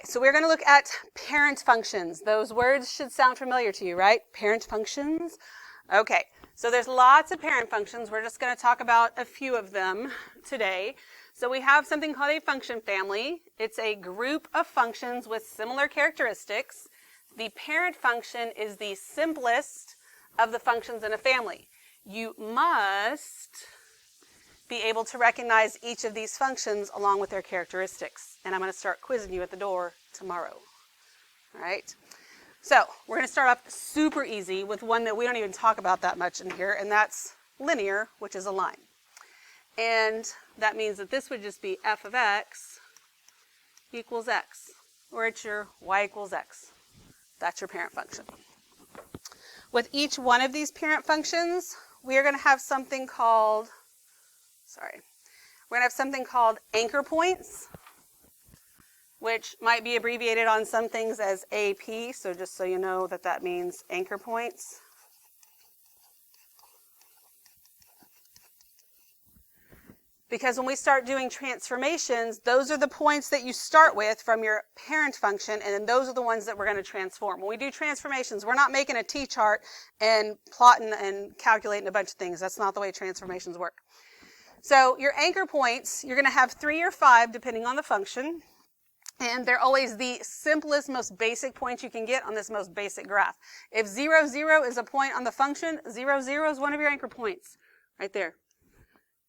so we're going to look at parent functions. Those words should sound familiar to you, right? Parent functions. Okay, so there's lots of parent functions. We're just going to talk about a few of them today. So we have something called a function family. It's a group of functions with similar characteristics. The parent function is the simplest of the functions in a family. You must be able to recognize each of these functions along with their characteristics. And I'm going to start quizzing you at the door tomorrow. All right? So we're going to start off super easy with one that we don't even talk about that much in here, and that's linear, which is a line. And that means that this would just be f of x equals x, or it's your y equals x. That's your parent function. With each one of these parent functions, we are going to have something called, we're going to have something called anchor points, which might be abbreviated on some things as AP, so just so you know that that means anchor points. Because when we start doing transformations, those are the points that you start with from your parent function, and then those are the ones that we're going to transform. When we do transformations, we're not making a T-chart and plotting and calculating a bunch of things. That's not the way transformations work. So your anchor points, you're going to have 3 or 5 depending on the function. And they're always the simplest, most basic points you can get on this most basic graph. If 0, 0 is a point on the function, 0, 0 is one of your anchor points right there.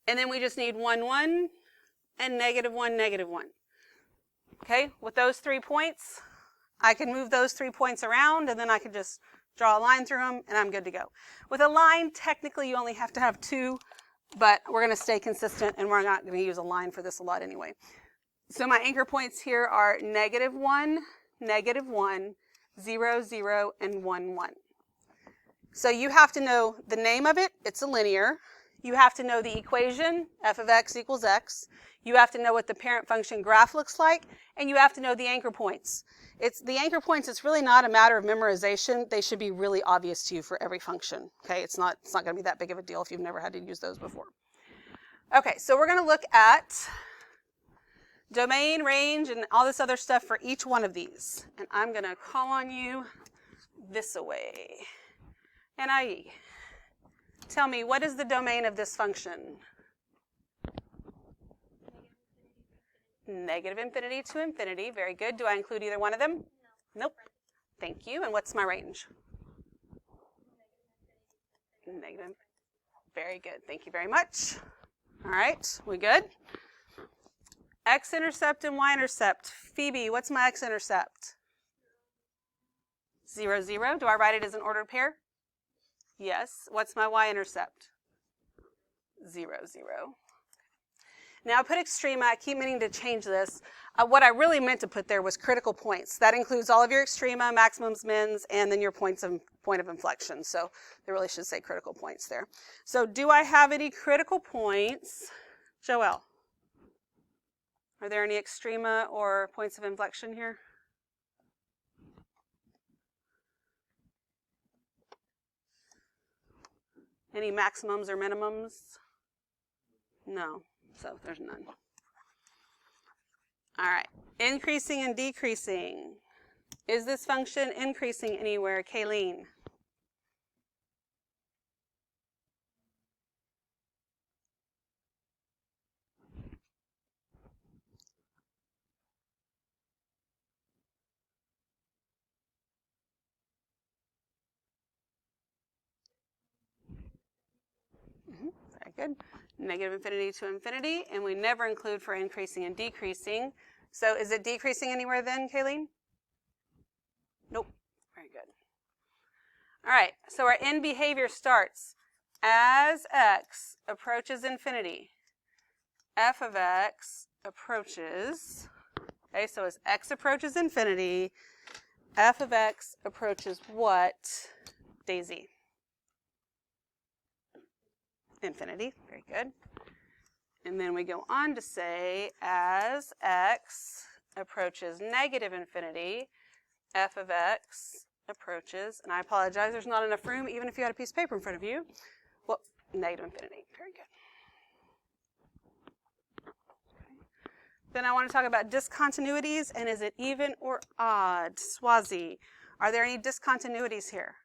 And then we just need 1, 1 and negative 1, negative 1. Okay, with those 3 points, I can move those 3 points around, and then I can just draw a line through them, and I'm good to go. With a line, technically you only have to have 2, but we're going to stay consistent, and we're not going to use a line for this a lot anyway. So my anchor points here are negative 1, 0, 0, and 1, 1. So you have to know the name of it. It's a linear. You have to know the equation, f of x equals x. You have to know what the parent function graph looks like, and you have to know the anchor points. The anchor points, it's really not a matter of memorization. They should be really obvious to you for every function. Okay, it's not going to be that big of a deal if you've never had to use those before. Okay, so we're going to look at domain, range, and all this other stuff for each one of these. And I'm going to call on you this away. NIE. Tell me, what is the domain of this function? Negative infinity to infinity. Very good. Do I include either one of them? No. Nope. Thank you. And what's my range? Negative. Very good. Thank you very much. All right. We good? X-intercept and y-intercept. Phoebe, what's my x-intercept? 0, 0. Do I write it as an ordered pair? Yes. What's my y-intercept? 0, 0. Now I put extrema. I keep meaning to change this. What I really meant to put there was critical points. That includes all of your extrema, maximums, mins, and then your point of inflection. So they really should say critical points there. So do I have any critical points? Joelle, are there any extrema or points of inflection here? Any maximums or minimums? No, so there's none. All right, increasing and decreasing. Is this function increasing anywhere, Kayleen? Very good. Negative infinity to infinity, and we never include for increasing and decreasing. So is it decreasing anywhere then, Kayleen? Nope. Very good. All right, so our end behavior starts as x approaches infinity. F of x approaches, okay, so as x approaches infinity, f of x approaches what, Daisy? Infinity. Very good. And then we go on to say, as x approaches negative infinity, f of x approaches, and I apologize, there's not enough room, even if you had a piece of paper in front of you. Well, negative infinity. Very good. Then I want to talk about discontinuities, and is it even or odd? Swazi, are there any discontinuities here?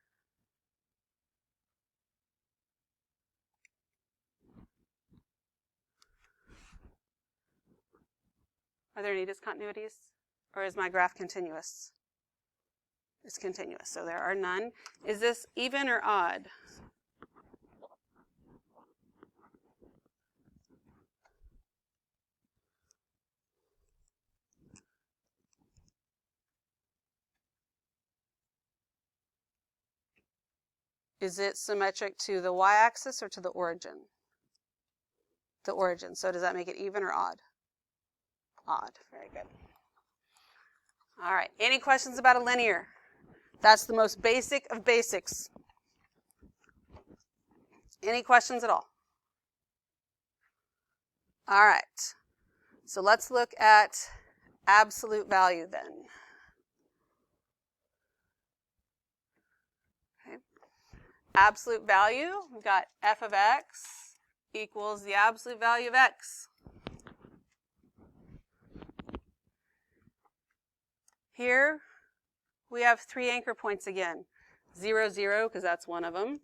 Are there any discontinuities? Or is my graph continuous? It's continuous, so there are none. Is this even or odd? Is it symmetric to the y-axis or to the origin? The origin. So does that make it even or odd? Odd. Very good. All right. Any questions about a linear? That's the most basic of basics. Any questions at all? All right. So let's look at absolute value then. Okay. Absolute value, we've got f of x equals the absolute value of x. Here we have 3 anchor points again. 0, 0, because that's one of them.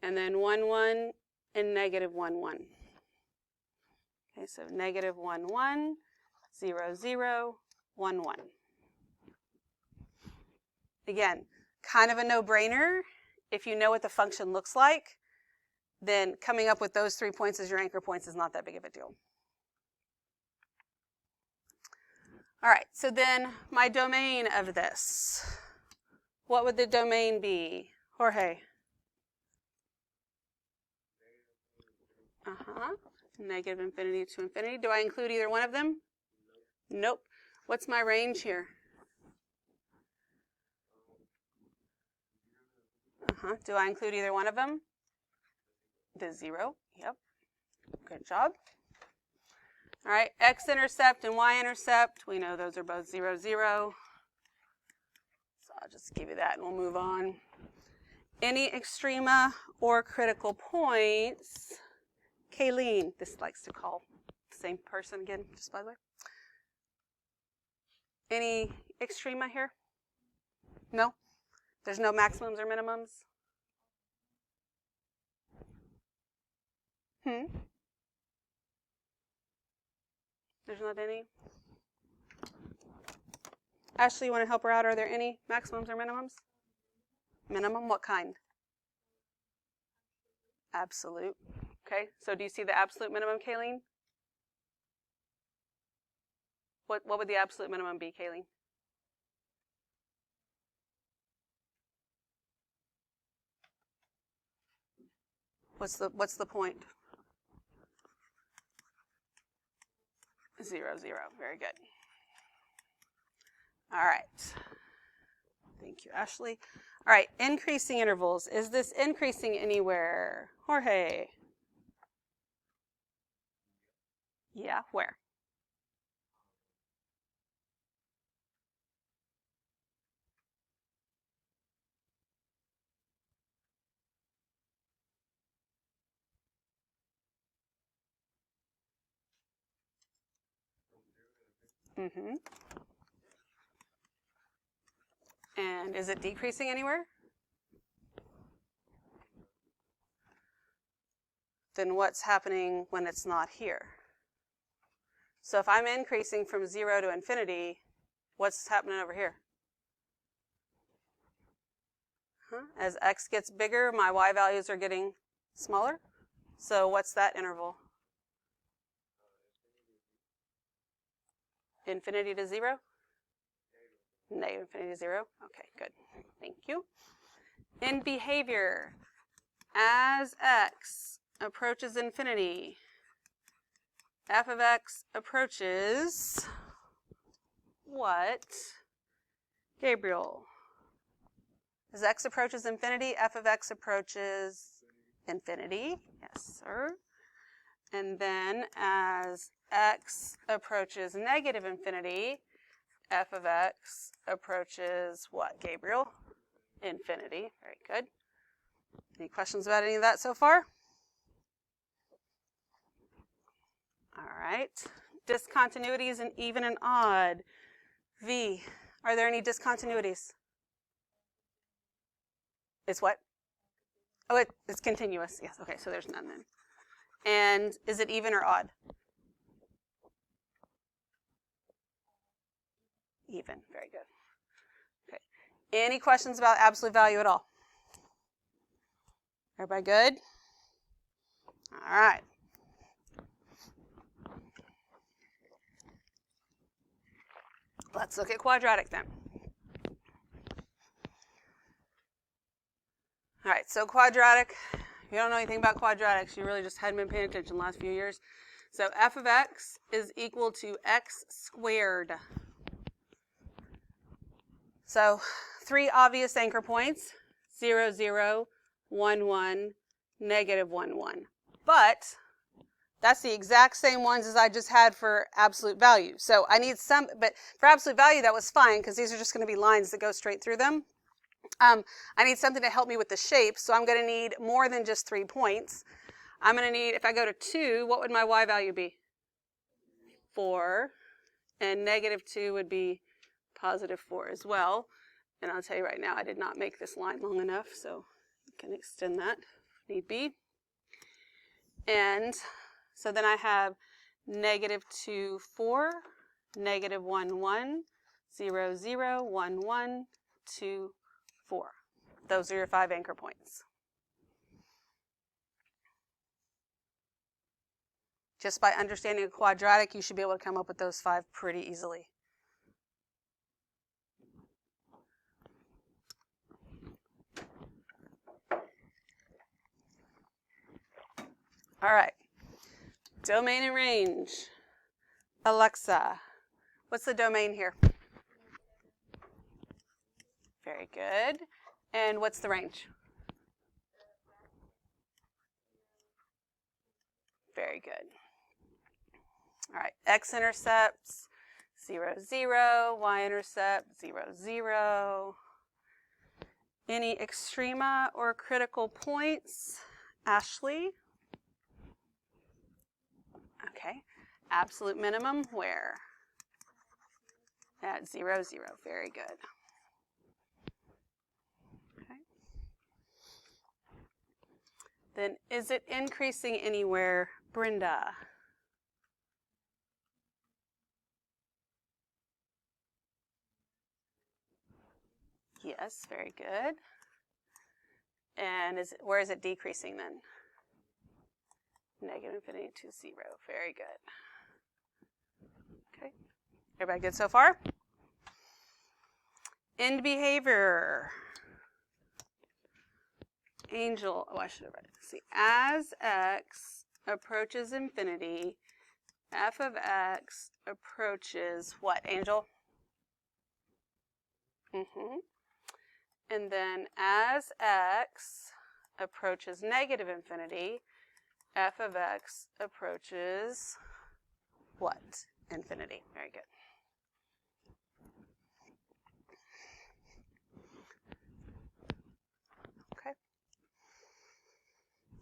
And then 1, 1, and negative 1, 1. Okay, so negative 1, 1, 0, 0, 1, 1. Again, kind of a no-brainer. If you know what the function looks like, then coming up with those 3 points as your anchor points is not that big of a deal. All right, so then my domain of this. What would the domain be? Jorge? Negative infinity to infinity. Do I include either one of them? Nope. What's my range here? Do I include either one of them? The 0. Yep. Good job. All right, x-intercept and y-intercept. We know those are both 0, 0. So I'll just give you that and we'll move on. Any extrema or critical points? Kayleen, this likes to call the same person again, just by the way. Any extrema here? No? There's no maximums or minimums? There's not any? Ashley, you want to help her out? Are there any maximums or minimums? Minimum, what kind? Absolute. Okay, so do you see the absolute minimum, Kayleen? What would the absolute minimum be, Kayleen? What's the point? 0, 0. Very good. All right. Thank you, Ashley. All right, increasing intervals. Is this increasing anywhere? Jorge? Yeah, where? And is it decreasing anywhere? Then what's happening when it's not here? So if I'm increasing from 0 to infinity, what's happening over here? As x gets bigger, my y values are getting smaller. So what's that interval? Infinity to 0? Negative infinity to 0? Okay, good. Thank you. In behavior, as x approaches infinity, f of x approaches what? Gabriel. As x approaches infinity, f of x approaches infinity. Yes, sir. And then as x approaches negative infinity, f of x approaches what, Gabriel? Infinity. Very good. Any questions about any of that so far? All right. Discontinuities in even and odd. V, are there any discontinuities? It's what? Oh, it's continuous. Yes, okay, so there's none then. And is it even or odd? Even, very good. Okay. Any questions about absolute value at all? Everybody good? All right. Let's look at quadratic then. All right, so quadratic, if you don't know anything about quadratics, you really just hadn't been paying attention the last few years. So f of x is equal to x squared. So 3 obvious anchor points, 0, 0, 1, 1, negative 1, 1. But that's the exact same ones as I just had for absolute value. So I need some, but for absolute value, that was fine because these are just going to be lines that go straight through them. I need something to help me with the shape, so I'm going to need more than just 3 points. I'm going to need, if I go to 2, what would my y value be? 4. And negative 2 would be positive 4 as well. And I'll tell you right now, I did not make this line long enough, so you can extend that if need be. And so then I have negative 2, 4, negative 1, 1, 0, 0, 1, 1, 2, 4. Those are your 5 anchor points. Just by understanding a quadratic, you should be able to come up with those 5 pretty easily. All right. Domain and range. Alexa, what's the domain here? Very good. And what's the range? Very good. All right, x-intercepts, 0, 0, y-intercept, 0, 0. Any extrema or critical points? Ashley? Okay. Absolute minimum, where? At 0, 0. Very good. Okay. Then, is it increasing anywhere, Brenda? Yes, very good. And where is it decreasing then? Negative infinity to 0. Very good. Okay. Everybody good so far? End behavior. Angel, oh, I should have read it. See, as x approaches infinity, f of x approaches what, Angel? And then as x approaches negative infinity, f of x approaches what? Infinity. Very good. Okay.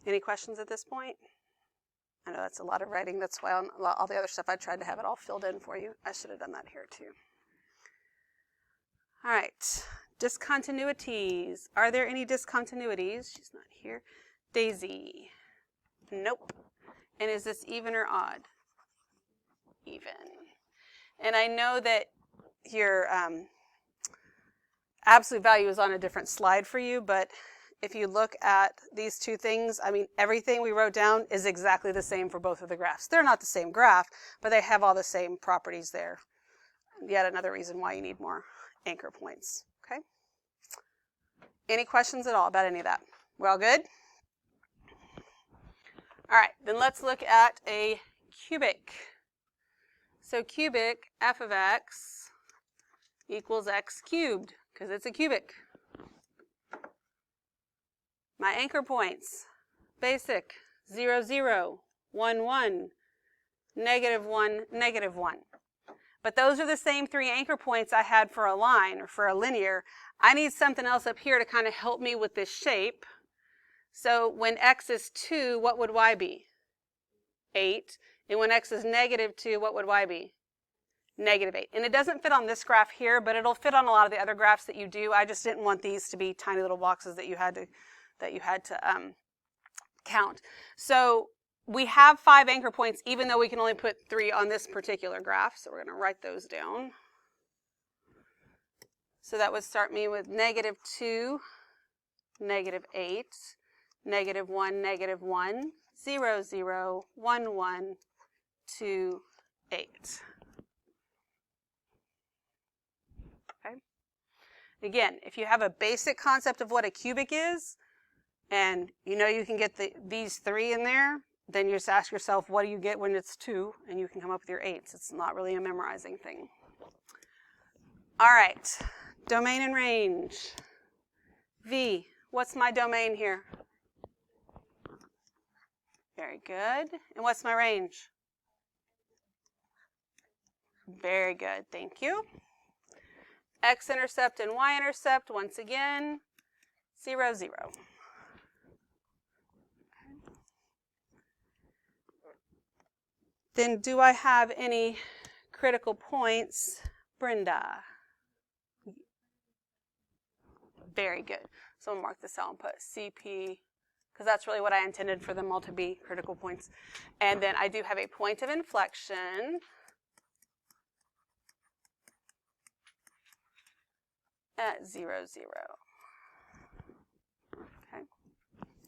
Any questions at this point? I know that's a lot of writing. That's why on all the other stuff I tried to have it all filled in for you. I should have done that here too. All right. Discontinuities. Are there any discontinuities? She's not here. Daisy. Nope. And is this even or odd? Even. And I know that your absolute value is on a different slide for you, but if you look at these two things, I mean, everything we wrote down is exactly the same for both of the graphs. They're not the same graph, but they have all the same properties there. Yet another reason why you need more anchor points. Okay? Any questions at all about any of that? We're all good? All right, then let's look at a cubic. So cubic, f of x equals x cubed, because it's a cubic. My anchor points, basic, 0, 0, 1, 1, negative 1, negative 1. But those are the same 3 anchor points I had for a line or for a linear. I need something else up here to kind of help me with this shape. So when x is 2, what would y be? 8. And when x is negative 2, what would y be? Negative 8. And it doesn't fit on this graph here, but it'll fit on a lot of the other graphs that you do. I just didn't want these to be tiny little boxes that you had to count. So we have 5 anchor points, even though we can only put 3 on this particular graph. So we're going to write those down. So that would start me with negative 2, negative 8, negative 1, negative 1, 0, 0, 1, 1, 2, 8. Okay. Again, if you have a basic concept of what a cubic is, and you know you can get these 3 in there, then you just ask yourself, what do you get when it's 2? And you can come up with your 8s. It's not really a memorizing thing. All right, domain and range. V, what's my domain here? Very good. And what's my range? Very good, thank you. X-intercept and y-intercept, once again, 0, 0. Then do I have any critical points, Brenda? Very good. So I'll mark this out and put CP, because that's really what I intended for them all to be, critical points. And then I do have a point of inflection at 0, 0. Okay. Thank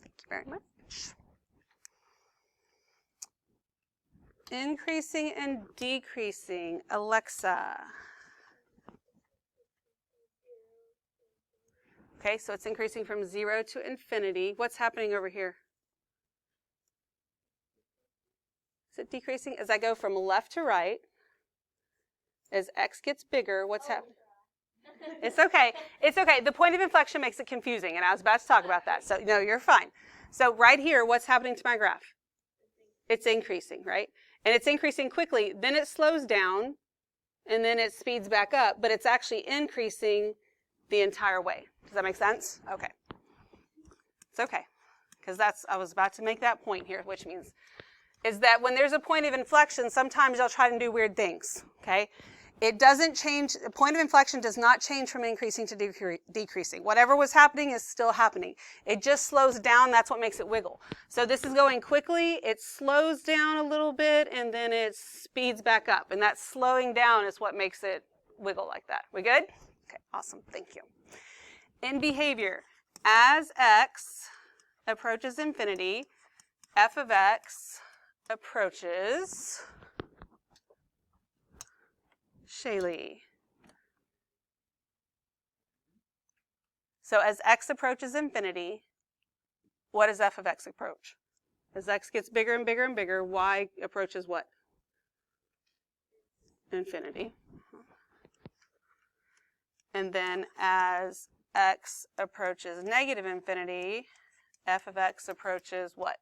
you very much. Increasing and decreasing. Alexa. Okay, so it's increasing from 0 to infinity. What's happening over here? Is it decreasing? As I go from left to right, as x gets bigger, what's happening? It's okay. It's okay. The point of inflection makes it confusing, and I was about to talk about that. So, no, you're fine. So right here, what's happening to my graph? It's increasing, right? And it's increasing quickly. Then it slows down, and then it speeds back up, but it's actually increasing the entire way. Does that make sense? Okay. It's okay, because I was about to make that point here, which means is that when there's a point of inflection, sometimes you'll try to do weird things, okay? It doesn't change, the point of inflection does not change from increasing to decreasing. Whatever was happening is still happening. It just slows down, that's what makes it wiggle. So this is going quickly, it slows down a little bit, and then it speeds back up. And that slowing down is what makes it wiggle like that. We good? Okay, awesome, thank you. In behavior, as x approaches infinity, f of x approaches Shaylee. So as x approaches infinity, what does f of x approach? As x gets bigger and bigger and bigger, y approaches what? Infinity. And then as x approaches negative infinity, f of x approaches what?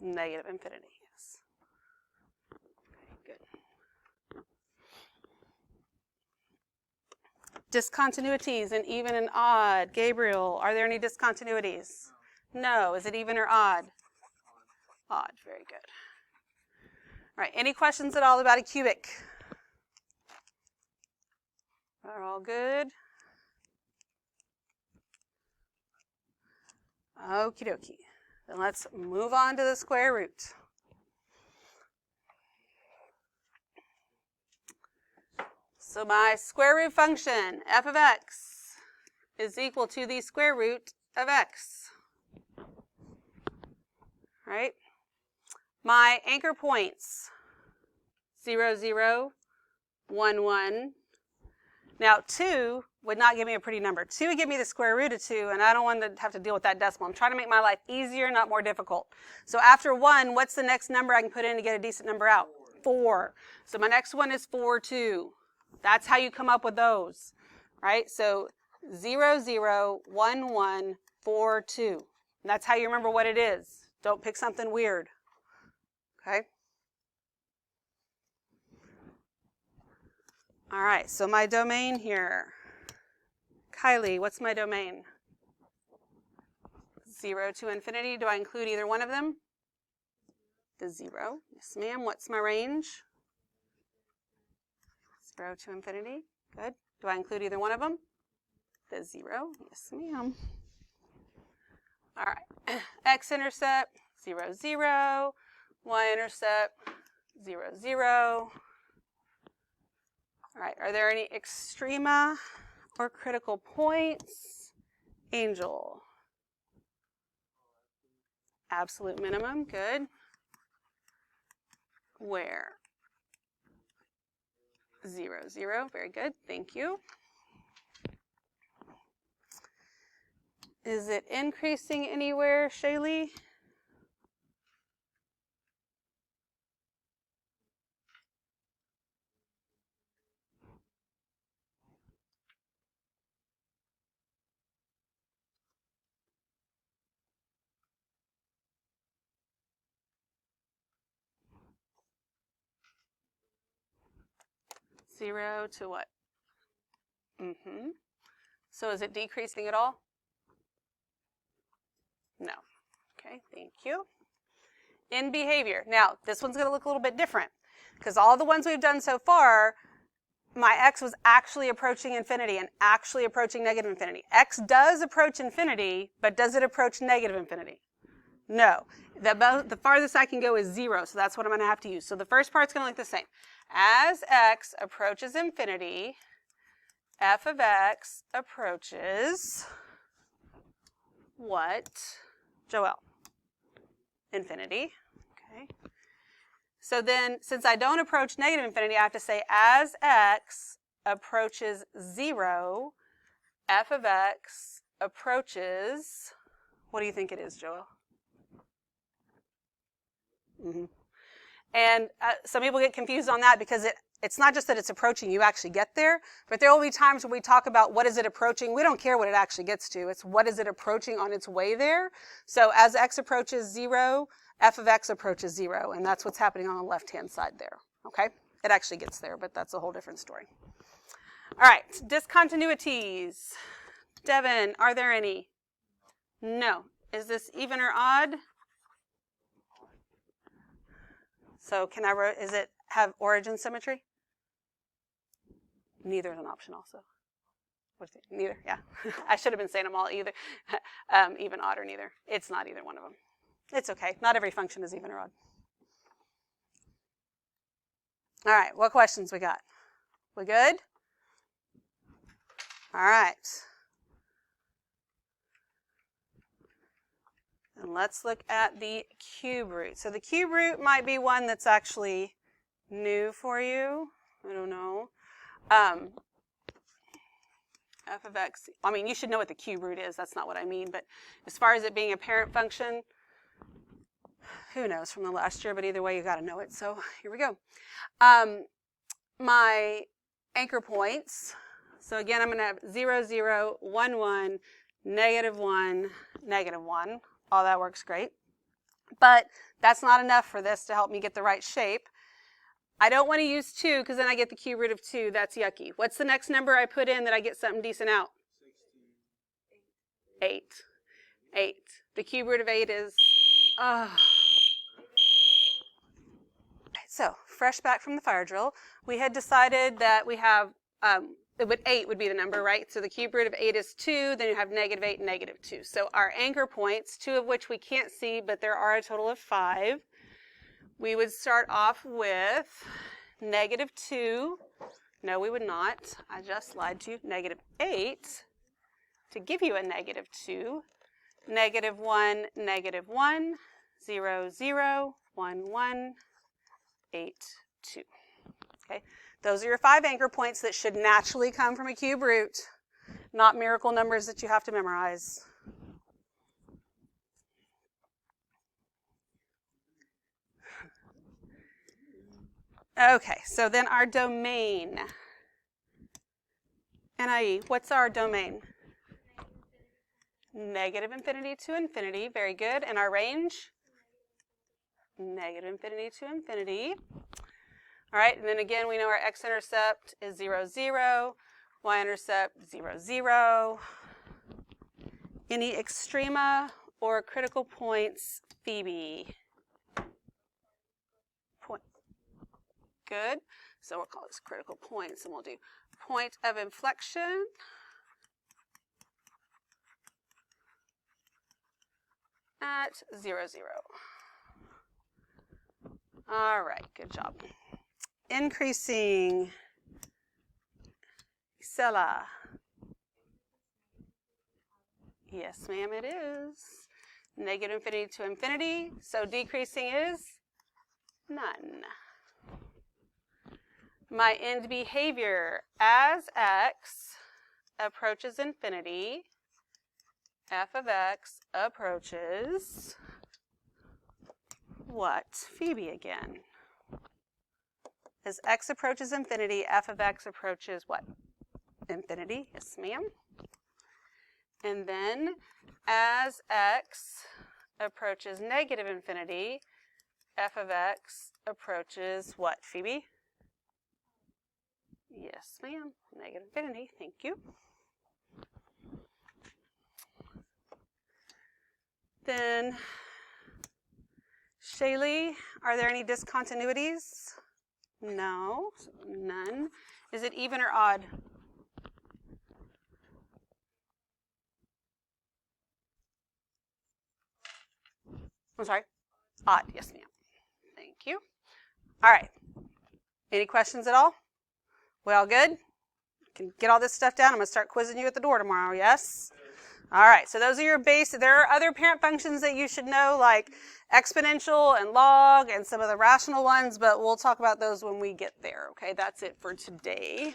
Negative infinity. Discontinuities in even and odd. Gabriel, are there any discontinuities? No. Is it even or odd? Odd. Very good. All right. Any questions at all about a cubic? Are all good? Okie dokie. Then let's move on to the square root. So my square root function, f of x, is equal to the square root of x. Right? My anchor points, 0, 0, 1, 1. Now, 2 would not give me a pretty number. 2 would give me the square root of 2, and I don't want to have to deal with that decimal. I'm trying to make my life easier, not more difficult. So after 1, what's the next number I can put in to get a decent number out? 4. So my next one is 4, 2. That's how you come up with those, right? So 0, 0, 1, 1, 4, 2. And that's how you remember what it is. Don't pick something weird, okay? All right, so my domain here. Kylie, what's my domain? 0 to infinity. Do I include either one of them? The 0. Yes, ma'am. What's my range? 0 to infinity. Good. Do I include either one of them? The 0. Yes, ma'am. All right. X-intercept, 0, 0. Y-intercept, 0, 0. All right. Are there any extrema or critical points? Angel. Absolute minimum. Good. Where? 0, 0. Very good. Thank you. Is it increasing anywhere, Shaylee? Zero to what? So is it decreasing at all? No. Okay, thank you. In behavior. Now, this one's going to look a little bit different because all the ones we've done so far, my x was actually approaching infinity and actually approaching negative infinity. X does approach infinity, but does it approach negative infinity? No. The farthest I can go is 0, so that's what I'm going to have to use. So the first part's going to look the same. As x approaches infinity, f of x approaches what? Joelle? Infinity. Okay. So then, since I don't approach negative infinity, I have to say as x approaches 0, f of x approaches, what do you think it is, Joelle? And some people get confused on that because it's not just that it's approaching, you actually get there, but there will be times when we talk about what is it approaching. We don't care what it actually gets to. It's what is it approaching on its way there. So as x approaches 0, f of x approaches 0, and that's what's happening on the left-hand side there, okay? It actually gets there, but that's a whole different story. All right, discontinuities. Devin, are there any? No. Is this even or odd? So is it have origin symmetry? Neither is an option also. What's it? Neither, yeah. I should have been saying them all either. Even, odd, or neither. It's not either one of them. It's okay. Not every function is even or odd. All right, what questions we got? We good? All right. And let's look at the cube root. So the cube root might be one that's actually new for you. I don't know. F of x, I mean, you should know what the cube root is. That's not what I mean. But as far as it being a parent function, who knows from the last year, but either way, you got to know it. So here we go. My anchor points. So again, I'm going to have 0, 0, 1, 1, negative 1, negative 1. All that works great. But that's not enough for this to help me get the right shape. I don't want to use 2 because then I get the cube root of 2. That's yucky. What's the next number I put in that I get something decent out? 8. 8. The cube root of 8 is... So, fresh back from the fire drill, we had decided that we have... 8 would be the number, right? So the cube root of 8 is 2, then you have negative 8 and negative 2. So our anchor points, 2 of which we can't see, but there are a total of 5. We would start off with negative 2. No, we would not. I just lied to you. Negative 8 to give you a negative 2. Negative 1, negative 1, 0, 0, 1, 1, 8, 2. Okay. Those are your 5 anchor points that should naturally come from a cube root, not miracle numbers that you have to memorize. Okay, so then our domain. NIE, what's our domain? Negative infinity to infinity, very good. And our range? Negative infinity to infinity. All right, and then again, we know our x-intercept is 0, 0, y-intercept 0, 0. Any extrema or critical points, Phoebe? Good. So we'll call this critical points, and we'll do point of inflection at 0, 0. All right, good job. Increasing. Isela. Yes, ma'am, it is. Negative infinity to infinity. So decreasing is none. My end behavior, as x approaches infinity, f of x approaches what? Phoebe again. As x approaches infinity, f of x approaches what? Infinity. Yes, ma'am. And then as x approaches negative infinity, f of x approaches what, Phoebe? Yes, ma'am. Negative infinity. Thank you. Then, Shaylee, are there any discontinuities? No, none. Is it even or odd? I'm sorry? Odd, yes, ma'am. Thank you. All right. Any questions at all? We all good? Can get all this stuff down? I'm going to start quizzing you at the door tomorrow, yes? All right, so those are your basic. There are other parent functions that you should know, like exponential and log and some of the rational ones, but we'll talk about those when we get there, okay? That's it for today.